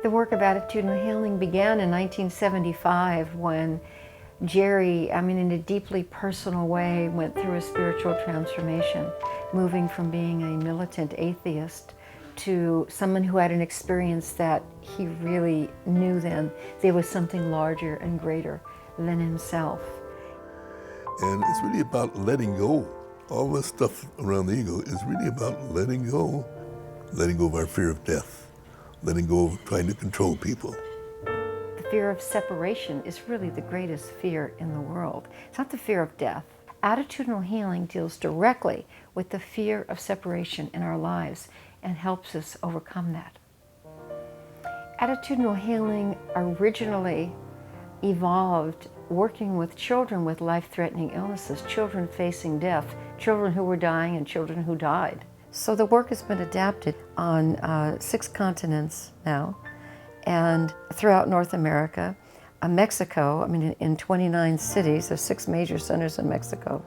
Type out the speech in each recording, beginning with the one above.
The work of attitudinal healing began in 1975 when Jerry, in a deeply personal way, went through a spiritual transformation, moving from being a militant atheist to someone who had an experience that he really knew then there was something larger and greater than himself. And it's really about letting go. All this stuff around the ego is really about letting go of our fear of death, letting go of trying to control people. The fear of separation is really the greatest fear in the world. It's not the fear of death. Attitudinal healing deals directly with the fear of separation in our lives and helps us overcome that. Attitudinal healing originally evolved working with children with life-threatening illnesses, children facing death, children who were dying and children who died. So the work has been adapted on 6 continents now and throughout North America, Mexico, in 29 cities. There's 6 major centers in Mexico.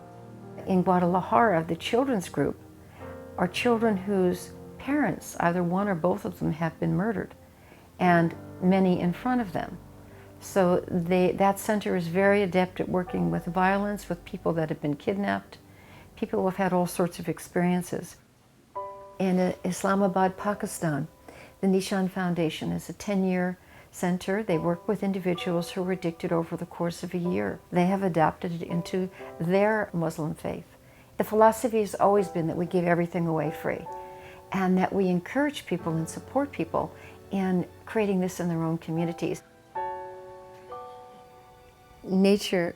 In Guadalajara, the children's group are children whose parents, either one or both of them, have been murdered, and many in front of them. So that center is very adept at working with violence, with people that have been kidnapped, people who have had all sorts of experiences. In Islamabad, Pakistan, the Nishan Foundation is a 10-year center. They work with individuals who were addicted over the course of a year. They have adapted it into their Muslim faith. The philosophy has always been that we give everything away free, and that we encourage people and support people in creating this in their own communities. Nature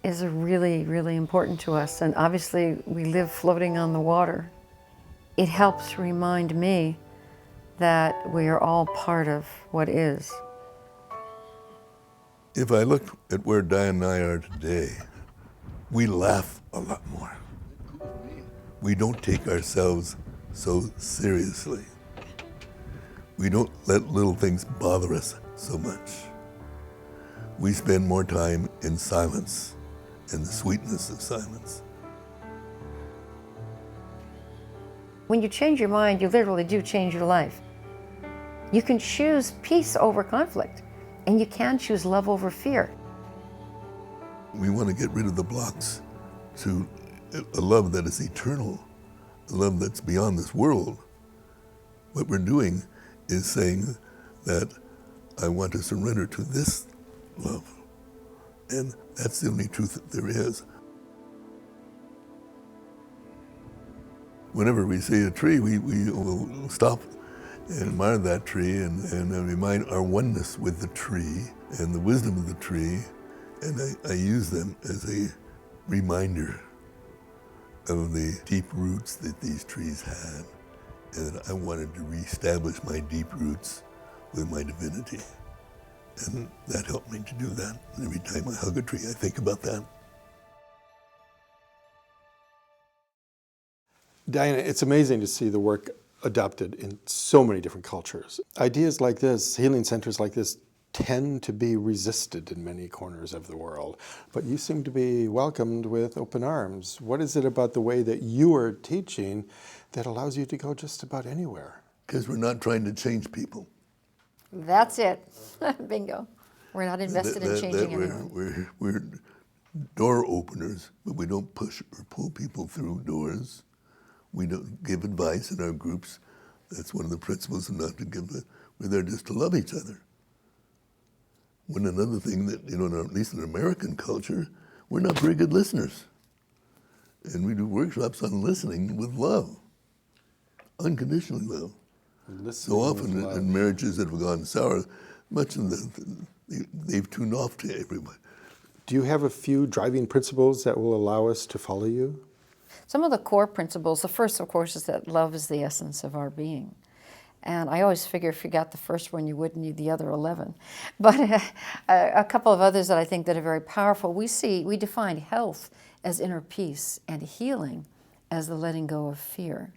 is really, really important to us, and obviously we live floating on the water. It helps remind me that we are all part of what is. If I look at where Diane and I are today, we laugh a lot more. We don't take ourselves so seriously. We don't let little things bother us so much. We spend more time in silence and the sweetness of silence. When you change your mind, you literally do change your life. You can choose peace over conflict, and you can choose love over fear. We want to get rid of the blocks to a love that is eternal, a love that's beyond this world. What we're doing is saying that I want to surrender to this love, and that's the only truth that there is. Whenever we see a tree, we will stop and admire that tree and remind our oneness with the tree and the wisdom of the tree, and I use them as a reminder of the deep roots that these trees had, and I wanted to reestablish my deep roots with my divinity. And that helped me to do that. And every time I hug a tree, I think about that. Diana, it's amazing to see the work adopted in so many different cultures. Ideas like this, healing centers like this, tend to be resisted in many corners of the world, but you seem to be welcomed with open arms. What is it about the way that you are teaching that allows you to go just about anywhere? Because we're not trying to change people. That's it. Bingo. We're not invested in changing anyone. We're door openers, but we don't push or pull people through doors. We don't give advice in our groups. That's one of the principles of not to give. We're there just to love each other. When another thing that, at least in American culture, we're not very good listeners. And we do workshops on listening with love, unconditional love. So often in marriages that have gone sour, much of they've tuned off to everybody. Do you have a few driving principles that will allow us to follow you? Some of the core principles, the first, of course, is that love is the essence of our being. And I always figure if you got the first one, you wouldn't need the other 11. But a couple of others that I think that are very powerful. We define health as inner peace and healing as the letting go of fear.